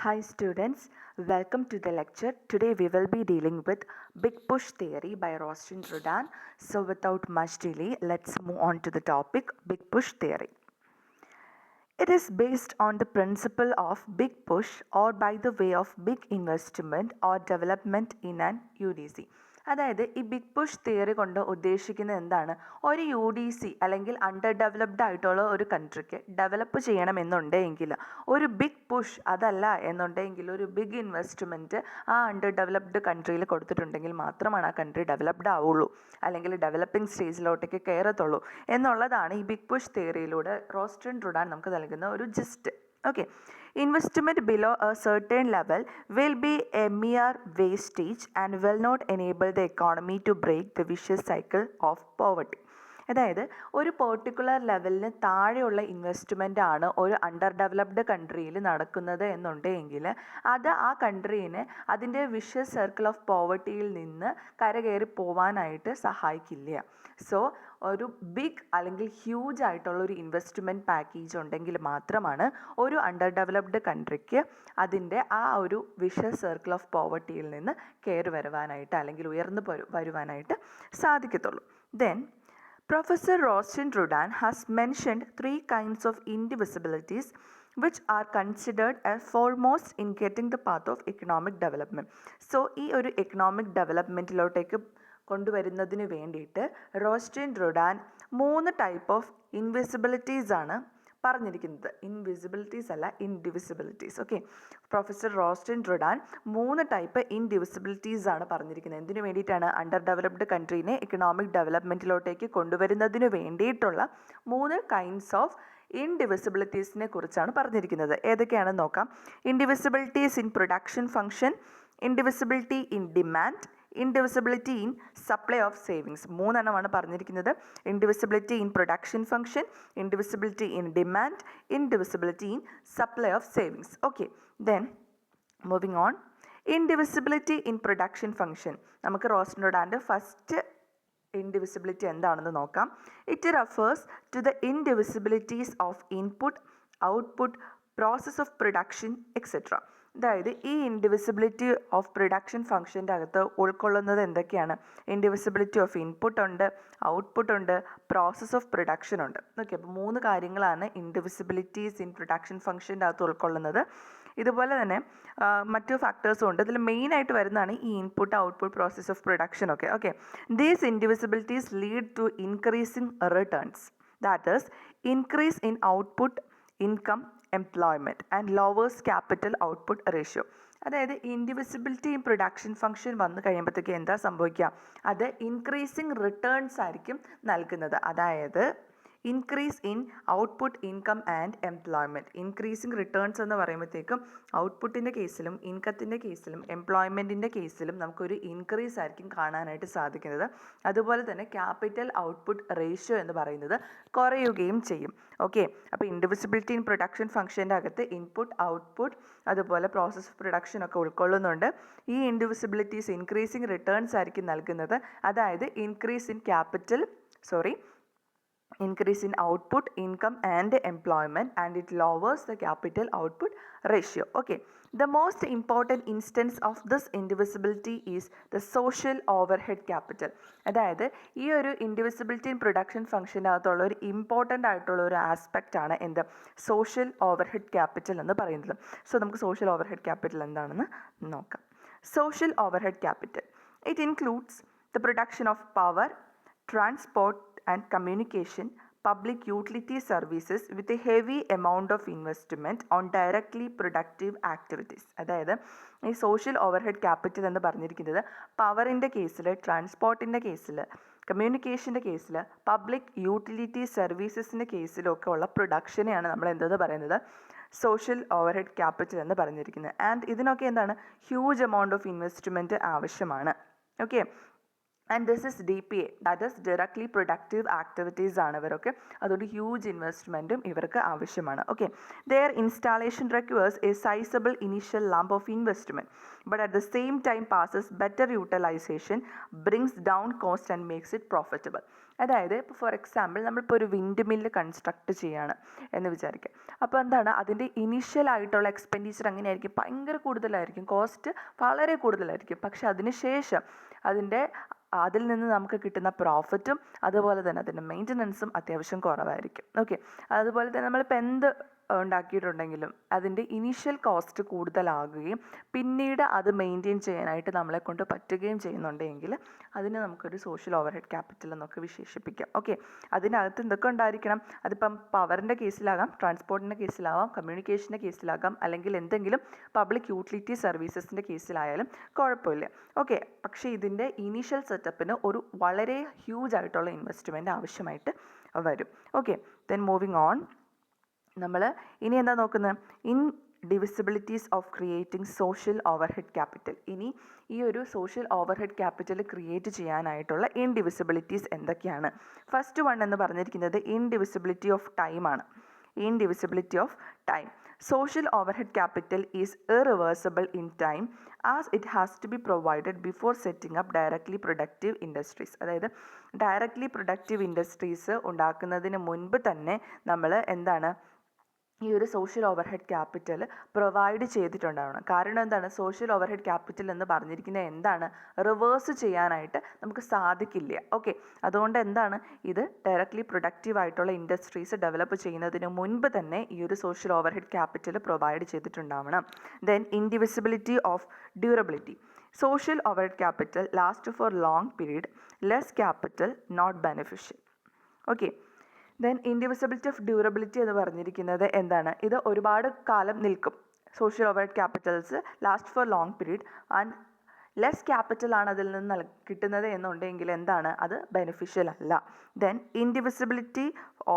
Hi students, welcome to the lecture. Today we will be dealing with Big Push Theory by Rostand Rudan. So without much delay, let's move on to the topic Big Push Theory. It is based on the principle of big push or by the way of big investment or development in an UDC. അതായത് ഈ big push theory കൊണ്ട് ഉദ്ദേശിക്കുന്നത് എന്താണ്? ഒരു UDC അല്ലെങ്കിൽ under developed ആയിട്ടുള്ള ഒരു കൺട്രിക്ക് develop ചെയ്യണമെന്നുണ്ടെങ്കിൽ ഒരു ബിഗ് പുഷ് അതല്ല എന്നുണ്ടെങ്കിൽ ഒരു ബിഗ് ഇൻവെസ്റ്റ്മെൻറ്റ് ആ അണ്ടർ ഡെവലപ്ഡ് കൺട്രിയിൽ കൊടുത്തിട്ടുണ്ടെങ്കിൽ മാത്രമാണ് ആ കൺട്രി ഡെവലപ്ഡ് ആവുള്ളൂ, അല്ലെങ്കിൽ ഡെവലപ്പിംഗ് സ്റ്റേജിലോട്ടേക്ക് കയറത്തുള്ളൂ എന്നുള്ളതാണ് ഈ ബിഗ് പുഷ് തിയറിയിലൂടെ റോസ്റ്റൻ റുഡാൻ നമുക്ക് നൽകുന്ന ഒരു GIST. Okay, investment below a certain level will be a mere wastage and will not enable the economy to break the vicious cycle of poverty. അതായത് ഒരു particular ലെവലിന് താഴെയുള്ള ഇൻവെസ്റ്റ്മെൻ്റ് ആണ് ഒരു അണ്ടർ ഡെവലപ്ഡ് കൺട്രിയിൽ നടക്കുന്നത് എന്നുണ്ടെങ്കിൽ അത് ആ കൺട്രീനെ അതിൻ്റെ വിഷ്യസ് സർക്കിൾ ഓഫ് പോവർട്ടിയിൽ നിന്ന് കരകയറി പോവാനായിട്ട് സഹായിക്കില്ല. സോ ഒരു ബിഗ് അല്ലെങ്കിൽ ഹ്യൂജ് ആയിട്ടുള്ള ഒരു ഇൻവെസ്റ്റ്മെൻറ്റ് പാക്കേജ് ഉണ്ടെങ്കിൽ മാത്രമാണ് ഒരു അണ്ടർ ഡെവലപ്ഡ് കൺട്രിക്ക് അതിൻ്റെ ആ ഒരു വിഷ്യസ് സർക്കിൾ ഓഫ് പോവർട്ടിയിൽ നിന്ന് കയറി വരുവാനായിട്ട് അല്ലെങ്കിൽ ഉയർന്നു വരുവാനായിട്ട് സാധിക്കത്തുള്ളൂ. Then Professor Rostand Rudan has mentioned three kinds of indivisibilities which are considered as foremost in getting the path of economic development. So ഈ ഒരു എക്കണോമിക് ഡെവലപ്മെൻറ്റിലോട്ടേക്ക് കൊണ്ടുവരുന്നതിന് വേണ്ടിയിട്ട് Rosenstein Rodan 3 type of invisibilities ആണ് പറഞ്ഞിരിക്കുന്നത്. ഇൻവിസിബിലിറ്റീസ് അല്ല, indivisibilities. Okay, professor Rosenstein Rodan 3 type indivisibilities ആണ് പറഞ്ഞിരിക്കുന്നത്. എന്തിനു വേണ്ടിയിട്ടാണ്? അണ്ടർ ഡെവലപ്ഡ് കൺട്രീനെ എക്കണോമിക് ഡെവലപ്മെൻറ്റിലോട്ടേക്ക് കൊണ്ടുവരുന്നതിന് വേണ്ടിയിട്ടുള്ള 3 കൈൻഡ്സ് ഓഫ് ഇൻഡിവിസിബിലിറ്റീസിനെ കുറിച്ചാണ് പറഞ്ഞിരിക്കുന്നത്. ഏതൊക്കെയാണെന്ന് നോക്കാം. Indivisibilities in production function, indivisibility in demand, indivisibility in supply of savings. 3 എണ്ണമാണ് പറഞ്ഞിരിക്കുന്നത്. Indivisibility in production function, indivisibility in demand, indivisibility in supply of savings. Okay, then moving on. Indivisibility in production function. നമുക്ക് Rosenstein റുഡാൻ്റെ first indivisibility എന്താണെന്ന് നോക്കാം. It refers to the indivisibilities of input, output, process of production etcetera. അതായത് ഈ indivisibility of production ഫംഗ്ഷൻ്റെ അകത്ത് ഉൾക്കൊള്ളുന്നത് എന്തൊക്കെയാണ്? ഇൻഡിവിസിബിലിറ്റി ഓഫ് ഇൻപുട്ട് ഉണ്ട്, ഔട്ട്പുട്ട് ഉണ്ട്, പ്രോസസ് ഓഫ് പ്രൊഡക്ഷൻ ഉണ്ട്. ഓക്കെ, അപ്പോൾ 3 കാര്യങ്ങളാണ് ഇൻഡിവിസിബിലിറ്റീസ് ഇൻ പ്രൊഡക്ഷൻ ഫംഗ്ഷൻ്റെ അകത്ത് ഉൾക്കൊള്ളുന്നത്. ഇതുപോലെ തന്നെ മറ്റു ഫാക്ടേഴ്സും ഉണ്ട്. ഇതിൽ മെയിനായിട്ട് വരുന്നതാണ് ഈ input, output, process of production ഒക്കെ. Okay, these indivisibilities lead to increasing returns, that is increase in output, income, employment and lowers capital output ratio. അതായത് ഇൻഡിവിസിബിലിറ്റി ഇൻ പ്രൊഡക്ഷൻ ഫംഗ്ഷൻ വന്നു കഴിയുമ്പോഴത്തേക്ക് എന്താ സംഭവിക്കുക? അത് ഇൻക്രീസിങ് റിട്ടേൺസ് ആയിരിക്കും നൽകുന്നത്. അതായത് increase in output, income and employment. Increasing returns എന്ന് പറയുമ്പോഴത്തേക്കും ഔട്ട്പുട്ടിൻ്റെ കേസിലും ഇൻകത്തിൻ്റെ കേസിലും എംപ്ലോയ്മെൻറ്റിൻ്റെ കേസിലും നമുക്കൊരു ഇൻക്രീസ് ആയിരിക്കും കാണാനായിട്ട് സാധിക്കുന്നത്. അതുപോലെ തന്നെ ക്യാപിറ്റൽ ഔട്ട്പുട്ട് റേഷ്യോ എന്ന് പറയുന്നത് കുറയുകയും ചെയ്യും. ഓക്കെ, അപ്പോൾ ഇൻഡിവിസിബിലിറ്റി ഇൻ പ്രൊഡക്ഷൻ ഫംഗ്ഷൻ്റെ അകത്ത് ഇൻപുട്ട്, ഔട്ട്പുട്ട്, അതുപോലെ പ്രോസസ് ഓഫ് പ്രൊഡക്ഷൻ ഒക്കെ ഉൾക്കൊള്ളുന്നുണ്ട്. ഈ ഇൻഡിവിസിബിലിറ്റീസ് ഇൻക്രീസിങ് റിട്ടേൺസ് ആയിരിക്കും നൽകുന്നത്. അതായത് increase in output, income and employment, and it lowers the capital output ratio. Okay, the most important instance of this indivisibility is the social overhead capital. അതായത് ഈ ഒരു ഇൻഡിവിസിബിലിറ്റി in production ഫംഗ്ഷൻ്റെ അകത്തുള്ള ഒരു important ആയിട്ടുള്ള ഒരു ആസ്പെക്റ്റ് ആണ് എന്ത്? സോഷ്യൽ ഓവർഹെഡ് ക്യാപിറ്റൽ എന്ന് പറയുന്നത്. സോ നമുക്ക് സോഷ്യൽ ഓവർഹെഡ് ക്യാപിറ്റൽ എന്താണെന്ന് നോക്കാം. Social overhead capital, it includes the production of power, transport and communication, public utility services with a heavy amount of investment on directly productive activities. അതായത് ഈ social overhead capital എന്ന് പറഞ്ഞിരിക്കുന്നത് പവറിൻ്റെ കേസിൽ, ട്രാൻസ്പോർട്ടിൻ്റെ കേസിൽ, കമ്മ്യൂണിക്കേഷൻ്റെ കേസിൽ, public utility സർവീസസിൻ്റെ കേസിലൊക്കെ ഉള്ള പ്രൊഡക്ഷനെയാണ് നമ്മൾ എന്തെന്ന് പറയുന്നത്? സോഷ്യൽ ഓവർഹെഡ് ക്യാപിറ്റൽ എന്ന് പറഞ്ഞിരിക്കുന്നത്. ആൻഡ് ഇതിനൊക്കെ എന്താണ്? ഹ്യൂജ് എമൗണ്ട് ഓഫ് ഇൻവെസ്റ്റ്മെൻറ്റ് ആവശ്യമാണ്. Okay, and this is DPA, that is directly productive activities ആണ് ഇവരൊക്കെ. അതുകൊണ്ട് ഹ്യൂജ് ഇൻവെസ്റ്റ്മെൻറ്റും ഇവർക്ക് ആവശ്യമാണ്. Okay, there installation requires a sizeable initial lump of investment, but at the same time passes better utilisation, brings down cost and makes it profitable. അതായത് ഇപ്പോൾ for example നമ്മളിപ്പോൾ ഒരു വിൻഡ് മില്ല് കൺസ്ട്രക്ട് ചെയ്യാണ് എന്ന് വിചാരിക്കുക. അപ്പോൾ എന്താണ് അതിൻ്റെ ഇനീഷ്യൽ ആയിട്ടുള്ള എക്സ്പെൻഡിച്ചർ എങ്ങനെയായിരിക്കും? ഭയങ്കര കൂടുതലായിരിക്കും, കോസ്റ്റ് വളരെ കൂടുതലായിരിക്കും. പക്ഷെ അതിന് ശേഷം അതിൽ നിന്ന് നമുക്ക് കിട്ടുന്ന പ്രോഫിറ്റും അതുപോലെ തന്നെ അതിൻ്റെ മെയിൻ്റനൻസും അത്യാവശ്യം കുറവായിരിക്കും. ഓക്കെ, അതുപോലെ തന്നെ നമ്മളിപ്പോൾ എന്ത് ഉണ്ടാക്കിയിട്ടുണ്ടെങ്കിലും അതിൻ്റെ ഇനീഷ്യൽ കോസ്റ്റ് കൂടുതലാകുകയും പിന്നീട് അത് മെയിൻറ്റെയിൻ ചെയ്യാനായിട്ട് നമ്മളെ കൊണ്ട് പറ്റുകയും ചെയ്യുന്നുണ്ടെങ്കിൽ അതിനെ നമുക്കൊരു സോഷ്യൽ ഓവർ ഹെഡ് ക്യാപിറ്റൽ എന്നൊക്കെ വിശേഷിപ്പിക്കാം. ഓക്കെ, അതിനകത്ത് എന്തൊക്കെ ഉണ്ടായിരിക്കണം? അതിപ്പം പവറിൻ്റെ കേസിലാകാം, ട്രാൻസ്പോർട്ടിൻ്റെ കേസിലാവാം, കമ്മ്യൂണിക്കേഷൻ്റെ കേസിലാകാം, അല്ലെങ്കിൽ എന്തെങ്കിലും പബ്ലിക് യൂട്ടിലിറ്റി സർവീസസിൻ്റെ കേസിലായാലും കുഴപ്പമില്ല. ഓക്കെ, പക്ഷേ ഇതിൻ്റെ ഇനീഷ്യൽ സെറ്റപ്പിന് ഒരു വളരെ ഹ്യൂജ് ആയിട്ടുള്ള ഇൻവെസ്റ്റ്മെൻറ്റ് ആവശ്യമായിട്ട് വരും. ഓക്കെ, ദെൻ മൂവിങ് ഓൺ, നമ്മൾ ഇനി എന്താ നോക്കുന്നത്? Indivisibilities of creating social overhead capital. ഇനി ഈ ഒരു social overhead capital create ചെയ്യാനായിട്ടുള്ള ഇൻഡിവിസിബിലിറ്റീസ് എന്തൊക്കെയാണ്? ഫസ്റ്റ് വൺ എന്ന് പറഞ്ഞിരിക്കുന്നത് ഇൻഡിവിസിബിലിറ്റി ഓഫ് ടൈം ആണ്. Indivisibility of time. Social overhead capital is irreversible in time as it has to be provided before setting up directly productive industries. അതായത് directly productive industries ഉണ്ടാക്കുന്നതിന് മുൻപ് തന്നെ നമ്മൾ എന്താണ് ഈ ഒരു social overhead capital provide ചെയ്തിട്ടുണ്ടാവണം. കാരണം എന്താണ്? സോഷ്യൽ ഓവർ ഹെഡ് ക്യാപിറ്റൽ എന്ന് പറഞ്ഞിരിക്കുന്നത് എന്താണ്? റിവേഴ്സ് ചെയ്യാനായിട്ട് നമുക്ക് സാധിക്കില്ല. ഓക്കെ, അതുകൊണ്ട് എന്താണ് ഇത് ഡയറക്റ്റ്ലി പ്രൊഡക്റ്റീവ് ആയിട്ടുള്ള ഇൻഡസ്ട്രീസ് ഡെവലപ്പ് ചെയ്യുന്നതിന് മുൻപ് തന്നെ ഈ ഒരു social overhead capital provide ചെയ്തിട്ടുണ്ടാവണം. Then indivisibility of durability. Social overhead capital last for long period, less capital, not beneficial. Okay, then indivisibility of durability എന്ന് പറഞ്ഞിരിക്കുന്നത് എന്താണ്? ഇത് ഒരുപാട് കാലം നിൽക്കും. Social overhead capitals last for long period and less capital ആണ് അതിൽ നിന്ന് കിട്ടുന്നത് എന്നുണ്ടെങ്കിൽ എന്താണ്? അത് ബെനിഫിഷ്യൽ അല്ല. Then indivisibility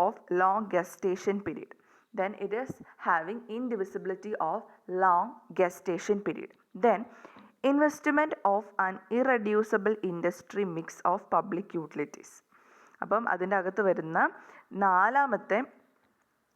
of long gestation period. Then it is having indivisibility of long gestation period. Then investment of an irreducible industry mix of public utilities. അപ്പം അതിൻ്റെ അകത്ത് വരുന്ന നാലാമത്തെ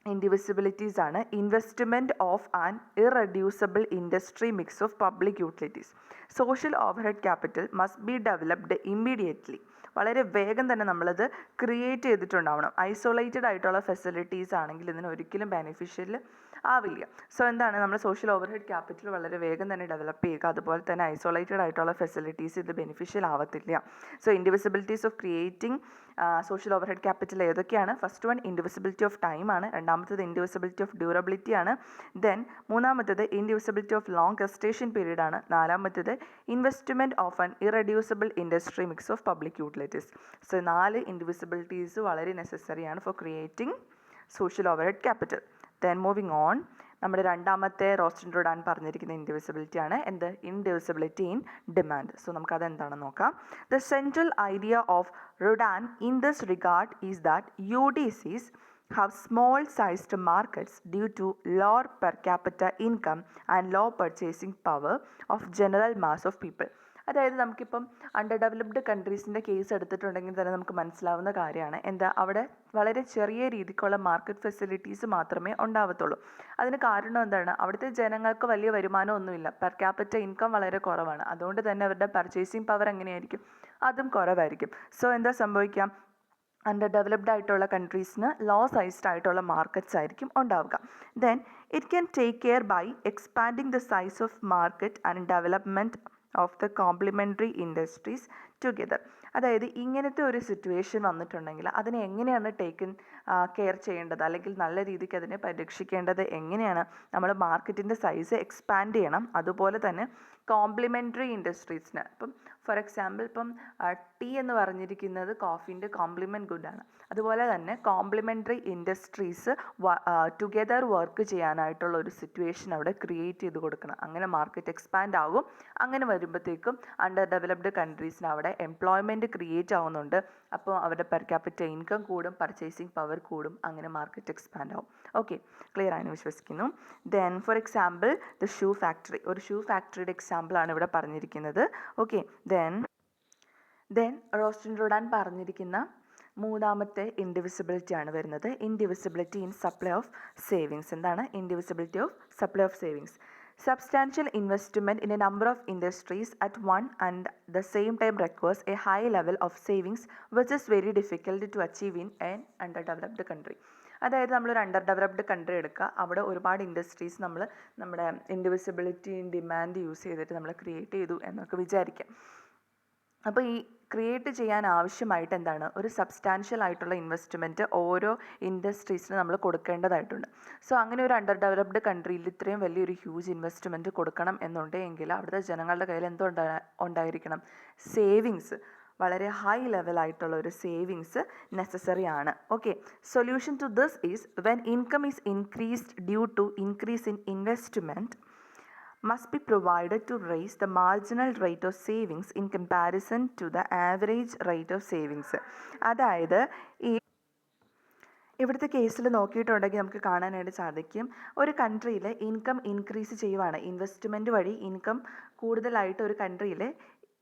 ഇൻഡിവിസിബിലിറ്റീസ് ആണ് investment of an irreducible industry mix of public utilities. Social overhead capital must be developed immediately. വളരെ വേഗം തന്നെ നമ്മളത് ക്രിയേറ്റ് ചെയ്തിട്ടുണ്ടാവണം. ഐസൊലേറ്റഡ് ആയിട്ടുള്ള ഫെസിലിറ്റീസ് ആണെങ്കിൽ ഇതിന് ഒരിക്കലും ബെനിഫിഷ്യൽ ആവില്ല. സോ എന്താണ്? നമ്മൾ സോഷ്യൽ ഓവർ ഹെഡ് ക്യാപിറ്റൽ വളരെ വേഗം തന്നെ ഡെവലപ്പ് ചെയ്യുക. അതുപോലെ തന്നെ ഐസൊലേറ്റഡ് ആയിട്ടുള്ള ഫെസിലിറ്റീസ് ഇത് ബെനിഫിഷ്യൽ ആവത്തില്ല. So indivisibilities of creating social overhead capital ഏതൊക്കെയാണ്? ഫസ്റ്റ് വൺ ഇൻഡിവിസിബിലിറ്റി ഓഫ് ടൈം ആണ്. രണ്ടാമത്തേത് ഇൻഡിവിസിബിലിറ്റി ഓഫ് ഡ്യൂറബിലിറ്റി ആണ്. ദെൻ മൂന്നാമത്തേത് ഇൻഡിവിസിബിലിറ്റി ഓഫ് ലോങ് ഗസ്റ്റേഷൻ പീരീഡ് ആണ്. നാലാമത്തേത് investment of an irreducible industry mix of public utilities. So 4 indivisibilities വളരെ necessary ആണ് four creating social overhead capital. Then moving on, നമ്മുടെ രണ്ടാമത്തെ റോസ്റ്റൻ റോഡാൻ പറഞ്ഞിരിക്കുന്ന ഇൻഡിവിസിബിലിറ്റി ആണ്. എന്ത്? ഇൻഡിവിസിബിലിറ്റി ഇൻ ഡിമാൻഡ്. സോ നമുക്കത് എന്താണെന്ന് നോക്കാം. The central idea of Rodan in this regard is that UDCs have small sized markets due to lower per capita income and low purchasing power of general mass of people. അതായത് നമുക്കിപ്പം under developed കൺട്രീസിൻ്റെ case എടുത്തിട്ടുണ്ടെങ്കിൽ തന്നെ നമുക്ക് മനസ്സിലാവുന്ന കാര്യമാണ്. എന്താ? അവിടെ വളരെ ചെറിയ രീതിക്കുള്ള മാർക്കറ്റ് ഫെസിലിറ്റീസ് മാത്രമേ ഉണ്ടാവത്തുള്ളൂ. അതിന് കാരണം എന്താണ്? അവിടുത്തെ ജനങ്ങൾക്ക് വലിയ വരുമാനമൊന്നുമില്ല, പെർ ക്യാപിറ്റ ഇൻകം വളരെ കുറവാണ്. അതുകൊണ്ട് തന്നെ അവരുടെ പർച്ചേസിങ് പവർ എങ്ങനെയായിരിക്കും? അതും കുറവായിരിക്കും. സോ എന്താ സംഭവിക്കാം? അണ്ടർ ഡെവലപ്ഡ് ആയിട്ടുള്ള കൺട്രീസിന് ലോ സൈസ്ഡ് ആയിട്ടുള്ള മാർക്കറ്റ്സ് ആയിരിക്കും ഉണ്ടാവുക. Then it can take care by expanding the size of market and development of the complementary industries together. അതായത് ഇങ്ങനത്തെ ഒരു സിറ്റുവേഷൻ വന്നിട്ടുണ്ടെങ്കിൽ അതിനെ എങ്ങനെയാണ് കെയർ ചെയ്യേണ്ടത്, അല്ലെങ്കിൽ നല്ല രീതിക്ക് അതിനെ പരിരക്ഷിക്കേണ്ടത് എങ്ങനെയാണ്? നമ്മൾ മാർക്കറ്റിൻ്റെ സൈസ് എക്സ്പാൻഡ് ചെയ്യണം. അതുപോലെ തന്നെ കോംപ്ലിമെൻ്ററി ഇൻഡസ്ട്രീസിന്, ഇപ്പം ഫോർ എക്സാമ്പിൾ ഇപ്പം ടീ എന്ന് പറഞ്ഞിരിക്കുന്നത് കോഫീൻ്റെ കോംപ്ലിമെൻറ്റ് ഗുഡാണ്. അതുപോലെ തന്നെ കോംപ്ലിമെൻ്ററി ഇൻഡസ്ട്രീസ് ടുഗെദർ വർക്ക് ചെയ്യാനായിട്ടുള്ള ഒരു സിറ്റുവേഷൻ അവിടെ ക്രിയേറ്റ് ചെയ്ത് കൊടുക്കണം. അങ്ങനെ മാർക്കറ്റ് എക്സ്പാൻഡ് ആകും. അങ്ങനെ വരുമ്പോഴത്തേക്കും അണ്ടർ ഡെവലപ്ഡ് കൺട്രീസിന് അവിടെ എംപ്ലോയ്മെൻറ്റ് ക്രിയേറ്റ് ആവുന്നുണ്ട്. അപ്പോൾ അവരുടെ പെർ ക്യാപിറ്റ ഇൻകം കൂടും, പർച്ചേസിങ് പവർ കൂടും, അങ്ങനെ മാർക്കറ്റ് എക്സ്പാൻഡ് ആവും. ഓക്കെ, ക്ലിയർ ആയെന്ന് വിശ്വസിക്കുന്നു. Then for example the shoe factory, ഒരു ഷൂ ഫാക്ടറിയുടെ എക്സാമ്പിളാണ് ഇവിടെ പറഞ്ഞിരിക്കുന്നത്. ഓക്കെ, ദെൻ റോസ്റ്റൻ റോഡാൻ പറഞ്ഞിരിക്കുന്ന മൂന്നാമത്തെ ഇൻഡിവിസിബിലിറ്റി ആണ് വരുന്നത് indivisibility in supply of savings. എന്താണ് indivisibility of supply of savings? Substantial investment in a number of industries at one and the same time requires a high level of savings which is very difficult to achieve in an underdeveloped country. അതായത് നമ്മളൊരു under developed country എടുക്കുക, അവിടെ ഒരുപാട് industries നമ്മൾ നമ്മുടെ ഇൻഡിവിസിബിലിറ്റി in demand use ചെയ്തിട്ട് നമ്മൾ create ചെയ്തു എന്നൊക്കെ വിചാരിക്കാം. അപ്പോൾ ഈ ക്രിയേറ്റ് ചെയ്യാൻ ആവശ്യമായിട്ട് എന്താണ്, ഒരു സബ്സ്റ്റാൻഷ്യൽ ആയിട്ടുള്ള ഇൻവെസ്റ്റ്മെൻറ്റ് ഓരോ ഇൻഡസ്ട്രീസിന് നമ്മൾ കൊടുക്കേണ്ടതായിട്ടുണ്ട്. സോ അങ്ങനെ ഒരു അണ്ടർ ഡെവലപ്ഡ് കൺട്രിയിൽ ഇത്രയും വലിയൊരു ഹ്യൂജ് ഇൻവെസ്റ്റ്മെൻറ്റ് കൊടുക്കണം എന്നുണ്ടെങ്കിൽ അവിടുത്തെ ജനങ്ങളുടെ കയ്യിൽ ഉണ്ടായിരിക്കണം, സേവിങ്സ്, വളരെ ഹൈ ലെവലായിട്ടുള്ള ഒരു സേവിങ്സ് നെസസറി ആണ്. Okay, solution to this is when income is increased due to increase in investment must be provided to raise the marginal rate of savings in comparison to the average rate of savings. അതായത് ഈ ഇവിടുത്തെ കേസിൽ നോക്കിയിട്ടുണ്ടെങ്കിൽ നമുക്ക് കാണാനായിട്ട് സാധിക്കും, ഒരു കൺട്രിയിൽ income increase ചെയ്യുവാണ്, investment വഴി ഇൻകം കൂടുതലായിട്ട് ഒരു കൺട്രിയിൽ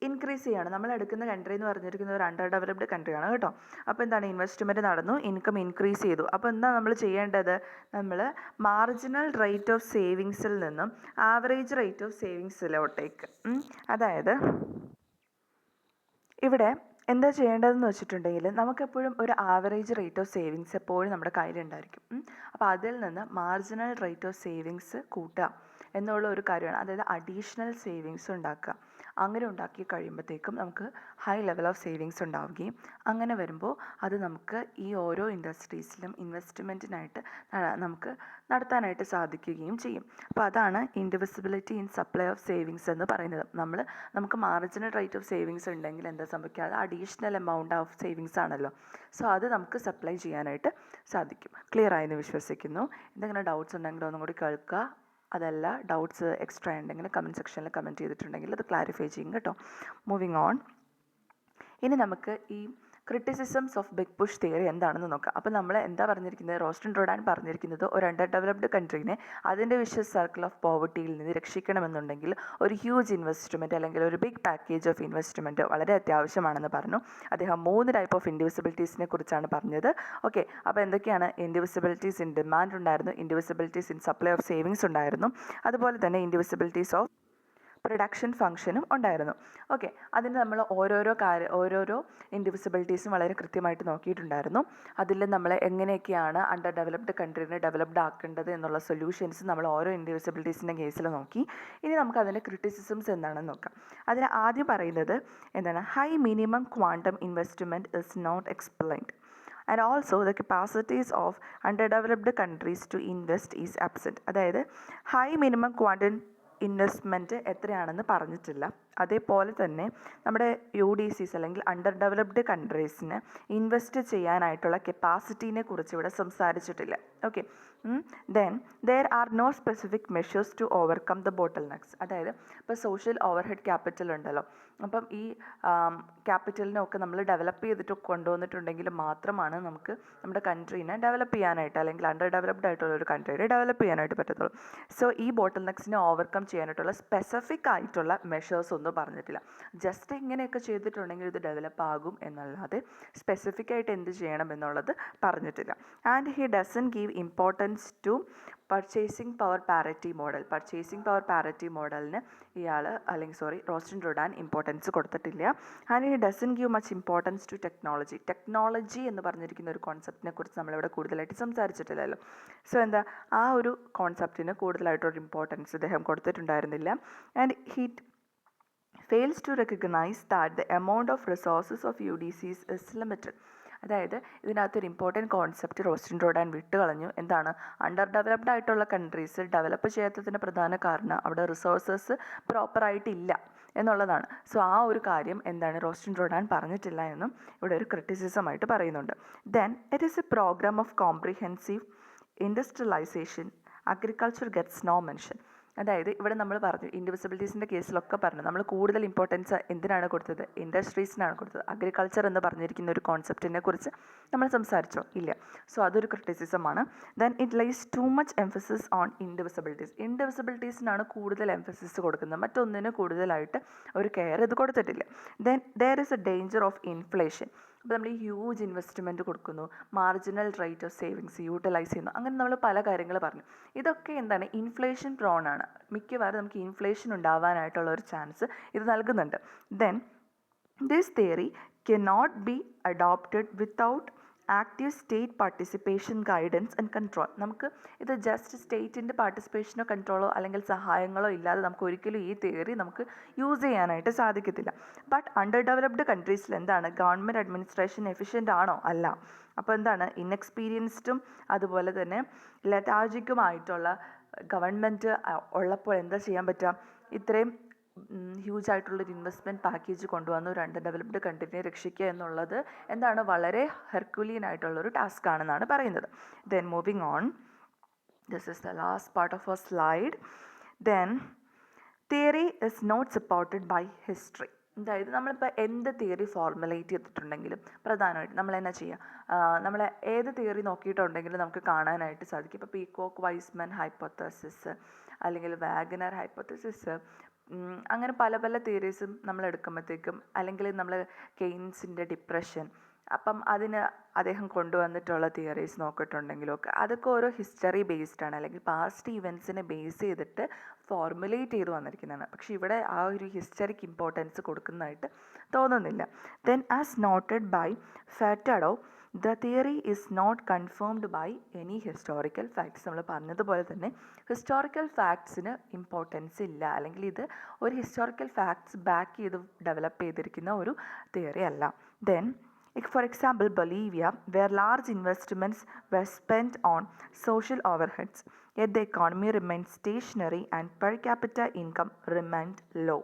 ഇൻക്രീസ് ചെയ്യാണ്. നമ്മൾ എടുക്കുന്ന കൺട്രി എന്ന് പറഞ്ഞിരിക്കുന്നത് ഒരു അണ്ടർ ഡെവലപ്ഡ് കൺട്രിയാണ് കേട്ടോ. അപ്പോൾ എന്താണ്, ഇൻവെസ്റ്റ്മെൻറ്റ് നടന്നു, ഇൻകം ഇൻക്രീസ് ചെയ്തു. അപ്പോൾ എന്താ നമ്മൾ ചെയ്യേണ്ടത്, നമ്മൾ മാർജിനൽ റേറ്റ് ഓഫ് സേവിങ്സിൽ നിന്നും ആവറേജ് റേറ്റ് ഓഫ് സേവിങ്സിലോട്ടേക്ക്, അതായത് ഇവിടെ എന്താ ചെയ്യേണ്ടതെന്ന് വെച്ചിട്ടുണ്ടെങ്കിൽ നമുക്കെപ്പോഴും ഒരു ആവറേജ് റേറ്റ് ഓഫ് സേവിങ്സ് എപ്പോഴും നമ്മുടെ കയ്യിലുണ്ടായിരിക്കും. അപ്പോൾ അതിൽ നിന്ന് മാർജിനൽ റേറ്റ് ഓഫ് സേവിങ്സ് കൂട്ടുക എന്നുള്ള ഒരു കാര്യമാണ്. അതായത് അഡീഷണൽ സേവിങ്സ് ഉണ്ടാക്കുക. അങ്ങനെ ഉണ്ടാക്കി കഴിയുമ്പോഴത്തേക്കും നമുക്ക് ഹൈ ലെവൽ ഓഫ് സേവിങ്സ് ഉണ്ടാവുകയും അങ്ങനെ വരുമ്പോൾ അത് നമുക്ക് ഈ ഓരോ ഇൻഡസ്ട്രീസിലും ഇൻവെസ്റ്റ്മെൻറ്റിനായിട്ട് നമുക്ക് നടത്താനായിട്ട് സാധിക്കുകയും ചെയ്യും. അപ്പോൾ അതാണ് ഇൻഡിവിസിബിലിറ്റി ഇൻ സപ്ലൈ ഓഫ് സേവിങ്സ് എന്ന് പറയുന്നത്. നമുക്ക് മാർജിനൽ റേറ്റ് ഓഫ് സേവിങ്സ് ഉണ്ടെങ്കിൽ എന്താ സംഭവിക്കുക, അത് അഡീഷണൽ എമൗണ്ട് ഓഫ് സേവിങ്സ് ആണല്ലോ. സോ അത് നമുക്ക് സപ്ലൈ ചെയ്യാനായിട്ട് സാധിക്കും. ക്ലിയർ ആയെന്ന് വിശ്വസിക്കുന്നു. എന്തെങ്കിലും ഡൗട്ട്സ് ഉണ്ടെങ്കിൽ ഒന്നും കൂടി കേൾക്കുക. അതല്ല ഡൗട്ട്സ് എക്സ്ട്രാ ഉണ്ടെങ്കിൽ കമൻറ്റ് സെക്ഷനിൽ കമൻറ്റ് ചെയ്തിട്ടുണ്ടെങ്കിൽ അത് ക്ലാരിഫൈ ചെയ്യും കേട്ടോ. Moving on. ഇനി നമുക്ക് ഈ criticisms of big push theory എന്താണെന്ന് നോക്കാം. അപ്പോൾ നമ്മൾ എന്താ പറഞ്ഞിരിക്കുന്നത്, റോസ്റ്റൻ റോഡാൻ പറഞ്ഞിരിക്കുന്നത് ഒരു അണ്ടർ ഡെവലപ്ഡ് കൺട്രീനെ അതിൻ്റെ വിഷ്യസ് സർക്കിൾ ഓഫ് പോവർട്ടിയിൽ നിന്ന് രക്ഷിക്കണമെന്നുണ്ടെങ്കിൽ ഒരു ഹ്യൂജ് ഇൻവെസ്റ്റ്മെൻറ്റ് അല്ലെങ്കിൽ ഒരു ബിഗ് പാക്കേജ് ഓഫ് ഇൻവെസ്റ്റ്മെൻറ്റ് വളരെ അത്യാവശ്യമാണെന്ന് പറഞ്ഞു. അദ്ദേഹം 3 ടൈപ്പ് ഓഫ് ഇൻഡിവിസിബിലിറ്റീസിനെ കുറിച്ചാണ് പറഞ്ഞത്. ഓക്കെ, അപ്പോൾ എന്തൊക്കെയാണ്, ഇൻഡിവിസിബിലിറ്റീസ് ഇൻ ഡിമാൻഡ് ഉണ്ടായിരുന്നു, indivisibilities in supply of savings ഉണ്ടായിരുന്നു, അതുപോലെ തന്നെ ഇൻഡിവിസിബിലിറ്റീസ് ഓഫ് പ്രൊഡക്ഷൻ ഫംഗ്ഷനും ഉണ്ടായിരുന്നു. ഓക്കെ, അതിന് നമ്മൾ ഓരോരോ ഇൻഡിവിസിബിലിറ്റീസും വളരെ കൃത്യമായിട്ട് നോക്കിയിട്ടുണ്ടായിരുന്നു. അതിൽ നമ്മൾ എങ്ങനെയൊക്കെയാണ് അണ്ടർ ഡെവലപ്ഡ് കൺട്രീനെ ഡെവലപ്ഡ് ആക്കേണ്ടത് എന്നുള്ള സൊല്യൂഷൻസ് നമ്മൾ ഓരോ ഇൻഡിവിസിബിലിറ്റീസിൻ്റെ കേസിൽ നോക്കി. ഇനി നമുക്ക് അതിൻ്റെ ക്രിറ്റിസിസംസ് എന്താണെന്ന് നോക്കാം. അതിന് ആദ്യം പറയുന്നത് എന്താണ്, high minimum quantum investment is not explained and also the capacities of underdeveloped countries to invest is absent. അതായത് ഹൈ മിനിമം ക്വാണ്ടം ഇൻവെസ്റ്റ്മെൻറ്റ് എത്രയാണെന്ന് പറഞ്ഞിട്ടില്ല. അതേപോലെ തന്നെ നമ്മുടെ UDCs അല്ലെങ്കിൽ അണ്ടർ ഡെവലപ്ഡ് കൺട്രീസിന് ഇൻവെസ്റ്റ് ചെയ്യാനായിട്ടുള്ള കപ്പാസിറ്റീനെ കുറിച്ച് ഇവിടെ സംസാരിച്ചിട്ടില്ല. Okay, then there are no specific measures to overcome the bottlenecks. അതായത് ഇപ്പോൾ സോഷ്യൽ ഓവർഹെഡ് ക്യാപിറ്റൽ ഉണ്ടല്ലോ, അപ്പം ഈ ക്യാപിറ്റലിനൊക്കെ നമ്മൾ ഡെവലപ്പ് ചെയ്തിട്ട് കൊണ്ടുവന്നിട്ടുണ്ടെങ്കിൽ മാത്രമാണ് നമുക്ക് നമ്മുടെ കൺട്രീനെ ഡെവലപ്പ് ചെയ്യാനായിട്ട് അല്ലെങ്കിൽ അണ്ടർ ഡെവലപ്ഡ് ആയിട്ടുള്ള ഒരു കൺട്രീനെ ഡെവലപ്പ് ചെയ്യാനായിട്ട് പറ്റത്തുള്ളൂ. സോ ഈ ബോട്ടിൽ നെക്സിനെ ഓവർകം ചെയ്യാനായിട്ടുള്ള സ്പെസിഫിക് ആയിട്ടുള്ള മെഷേഴ്സ് ഒന്നും പറഞ്ഞിട്ടില്ല. ജസ്റ്റ് ഇങ്ങനെയൊക്കെ ചെയ്തിട്ടുണ്ടെങ്കിൽ ഇത് ഡെവലപ്പ് ആകും എന്നല്ലാതെ സ്പെസിഫിക് ആയിട്ട് എന്ത് ചെയ്യണം എന്നുള്ളത് പറഞ്ഞിട്ടില്ല. And he doesn't give importance to purchasing power parity model. Purchasing power parity മോഡലിന് റോസ്റ്റൻ റോഡാൻ ഇമ്പോർട്ടൻസ് കൊടുത്തിട്ടില്ല. And he doesn't give much importance to technology എന്ന് പറഞ്ഞിരിക്കുന്ന ഒരു കോൺസെപ്റ്റിനെ കുറിച്ച് നമ്മളിവിടെ കൂടുതലായിട്ട് സംസാരിച്ചിട്ടില്ലല്ലോ. സോ എന്താ, ആ ഒരു കോൺസെപ്റ്റിന് കൂടുതലായിട്ടൊരു ഇമ്പോർട്ടൻസ് അദ്ദേഹം കൊടുത്തിട്ടുണ്ടായിരുന്നില്ല. And he fails to recognize that the amount of resources of UDCs is limited. അതായത് ഇതിനകത്തൊരു ഇമ്പോർട്ടൻറ്റ് കോൺസെപ്റ്റ് റോസ്റ്റൻ റോഡാൻ വിട്ടുകളഞ്ഞു. എന്താണ്, അണ്ടർ ഡെവലപ്ഡ് ആയിട്ടുള്ള കൺട്രീസ് ഡെവലപ്പ് ചെയ്യാത്തതിൻ്റെ പ്രധാന കാരണം അവിടെ റിസോഴ്സസ് പ്രോപ്പറായിട്ടില്ല എന്നുള്ളതാണ്. സോ ആ ഒരു കാര്യം എന്താണ് റോസ്റ്റൻ റോഡാൻ പറഞ്ഞിട്ടില്ല എന്നും ഇവിടെ ഒരു ക്രിറ്റിസിസമായിട്ട് പറയുന്നുണ്ട്. Then it is a programme of comprehensive industrialisation, agriculture gets no mention. അതായത് ഇവിടെ നമ്മൾ പറഞ്ഞു, ഇൻഡിവിസിബിലിറ്റീസിൻ്റെ കേസിലൊക്കെ പറഞ്ഞു നമ്മൾ കൂടുതൽ ഇമ്പോർട്ടൻസ് എന്തിനാണ് കൊടുത്തത്, ഇൻഡസ്ട്രീസിനാണ് കൊടുത്തത്. അഗ്രികൾച്ചർ എന്ന് പറഞ്ഞിരിക്കുന്ന ഒരു കോൺസെപ്റ്റിനെ കുറിച്ച് നമ്മൾ സംസാരിച്ചോ, ഇല്ല. സോ അതൊരു ക്രിറ്റിസിസമാണ്. Then it lies too much emphasis on ഇൻഡിവിസിബിലിറ്റീസിനാണ് കൂടുതൽ എംഫസിസ് കൊടുക്കുന്നത്, മറ്റൊന്നിന് കൂടുതലായിട്ട് ഒരു കെയർ ഇത് കൊടുത്തിട്ടില്ല. Then there is a danger of inflation. അപ്പോൾ നമ്മൾ ഈ ഹ്യൂജ് ഇൻവെസ്റ്റ്മെൻറ്റ് കൊടുക്കുന്നു, marginal rate of savings utilise ചെയ്യുന്നു, അങ്ങനെ നമ്മൾ പല കാര്യങ്ങൾ പറഞ്ഞു. ഇതൊക്കെ എന്താണ്, ഇൻഫ്ലേഷൻ പ്രോൺ ആണ്. മിക്കവാറും നമുക്ക് ഇൻഫ്ലേഷൻ ഉണ്ടാവാനായിട്ടുള്ള ഒരു ചാൻസ് ഇത് നൽകുന്നുണ്ട്. Then this theory cannot be adopted without active state participation, guidance and control. നമുക്ക് ഇത് ജസ്റ്റ് സ്റ്റേറ്റിൻ്റെ പാർട്ടിസിപ്പേഷനോ കൺട്രോളോ അല്ലെങ്കിൽ സഹായങ്ങളോ ഇല്ലാതെ നമുക്ക് ഒരിക്കലും ഈ തിയറി നമുക്ക് യൂസ് ചെയ്യാനായിട്ട് സാധിക്കത്തില്ല. ബട്ട് അണ്ടർ ഡെവലപ്ഡ് കൺട്രീസിൽ എന്താണ്, ഗവൺമെൻറ് അഡ്മിനിസ്ട്രേഷൻ എഫിഷ്യൻ്റ് ആണോ? അല്ല. അപ്പോൾ എന്താണ്, ഇൻഎക്സ്പീരിയൻസ്ഡും അതുപോലെ തന്നെ ലെറ്റാർജിക്കുമായിട്ടുള്ള ഗവൺമെൻറ് ഉള്ളപ്പോൾ എന്താ ചെയ്യാൻ പറ്റുക, ഇത്രയും ഹ്യൂജ് ആയിട്ടുള്ളൊരു ഇൻവെസ്റ്റ്മെൻറ്റ് പാക്കേജ് കൊണ്ടുവന്നു രണ്ട് ഡെവലപ്ഡ് കൺട്രീനെ രക്ഷിക്കുക എന്നുള്ളത് എന്താണ്, വളരെ ഹെർക്കുലിയൻ ആയിട്ടുള്ളൊരു ടാസ്ക് ആണെന്നാണ് പറയുന്നത്. Then moving on, this is the last part of our slide. Then theory is not supported by history. അതായത് നമ്മളിപ്പോൾ എന്ത് തിയറി ഫോർമുലേറ്റ് ചെയ്തിട്ടുണ്ടെങ്കിലും പ്രധാനമായിട്ട് നമ്മൾ എന്നാ ചെയ്യുക, നമ്മൾ ഏത് തിയറി നോക്കിയിട്ടുണ്ടെങ്കിലും നമുക്ക് കാണാനായിട്ട് സാധിക്കും. ഇപ്പോൾ പീകോക്ക് വൈസ്മാൻ ഹൈപ്പോത്തസിസ് അല്ലെങ്കിൽ വാഗനർ ഹൈപ്പോത്തസിസ്, അങ്ങനെ പല പല തിയറീസും നമ്മൾ എടുക്കുമ്പോഴത്തേക്കും, അല്ലെങ്കിൽ നമ്മൾ കെയ്ൻസിൻ്റെ ഡിപ്രഷൻ, അപ്പം അതിന് അദ്ദേഹം കൊണ്ടുവന്നിട്ടുള്ള തിയറീസ് നോക്കിയിട്ടുണ്ടെങ്കിലൊക്കെ അതൊക്കെ ഓരോ ഹിസ്റ്ററി ബേസ്ഡ് ആണ്, അല്ലെങ്കിൽ പാസ്റ്റ് ഇവൻറ്റ്സിനെ ബേസ് ചെയ്തിട്ട് ഫോർമുലേറ്റ് ചെയ്ത് വന്നിരിക്കുന്നതാണ്. പക്ഷേ ഇവിടെ ആ ഒരു ഹിസ്റ്ററിക്ക് ഇമ്പോർട്ടൻസ് കൊടുക്കുന്നതായിട്ട് തോന്നുന്നില്ല. Then as noted by Fatado, the theory is not confirmed by any historical facts. നമ്മൾ പറഞ്ഞതുപോലെ തന്നെ ഹിസ്റ്റോറിക്കൽ ഫാക്ട്സിന് ഇമ്പോർട്ടൻസ് ഇല്ല, അല്ലെങ്കിൽ ഇത് ഒരു ഹിസ്റ്റോറിക്കൽ ഫാക്ട്സ് ബാക്ക് ചെയ്ത് ഡെവലപ്പ് ചെയ്തിരിക്കുന്ന ഒരു തിയറി അല്ല. Then for example, Bolivia, where large investments were spent on social overheads, yet the economy remained stationary and per capita income remained low.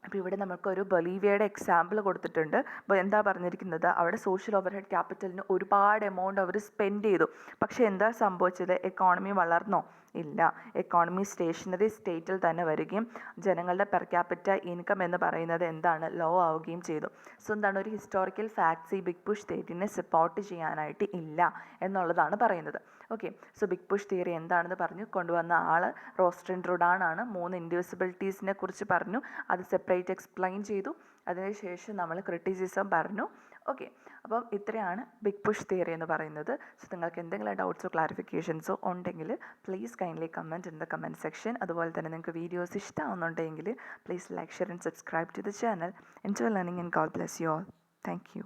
അപ്പോൾ ഇവിടെ നമുക്കൊരു ബൊളീവിയയുടെ എക്സാമ്പിൾ കൊടുത്തിട്ടുണ്ട്. അപ്പോൾ എന്താ പറഞ്ഞിരിക്കുന്നത്, അവിടെ സോഷ്യൽ ഓവർഹെഡ് ക്യാപിറ്റലിന് ഒരുപാട് എമൗണ്ട് അവർ സ്പെൻഡ് ചെയ്തു. പക്ഷേ എന്താ സംഭവിച്ചത്, എക്കോണമി വളർന്നോ? ഇല്ല. എക്കോണമി സ്റ്റേഷനറി സ്റ്റേറ്റിൽ തന്നെ വരികയും ജനങ്ങളുടെ പെർ ക്യാപിറ്റ ഇൻകം എന്ന് പറയുന്നത് എന്താണ്, ലോ ആവുകയും ചെയ്തു. സോ എന്താണ്, ഒരു ഹിസ്റ്റോറിക്കൽ ഫാക്ട്സ് ഈ ബിഗ് പുഷ് തിയറിനെ സപ്പോർട്ട് ചെയ്യാനായിട്ട് ഇല്ല എന്നുള്ളതാണ് പറയുന്നത്. Okay, so big push theory എന്താണെന്ന് പറഞ്ഞു കൊണ്ടുവന്ന ആൾ റോസ്റ്റിൻ റുഡാൻ ആണ്. 3 ഇൻഡിവിസിബിലിറ്റീസിനെ കുറിച്ച് പറഞ്ഞു, അത് സെപ്പറേറ്റ് എക്സ്പ്ലെയിൻ ചെയ്തു. അതിനുശേഷം നമ്മൾ ക്രിറ്റിസിസം പറഞ്ഞു. ഓക്കെ, അപ്പം ഇത്രയാണ് ബിഗ് പുഷ് തിയറി എന്ന് പറയുന്നത്. സോ നിങ്ങൾക്ക് എന്തെങ്കിലും ഡൗട്ട്സോ ക്ലാരിഫിക്കേഷൻസോ ഉണ്ടെങ്കിൽ please kindly comment in the comment section. അതുപോലെ തന്നെ നിങ്ങൾക്ക് വീഡിയോസ് ഇഷ്ടമാവുന്നുണ്ടെങ്കിൽ please like, share and subscribe to the channel. Enjoy learning and god bless you all. Thank U.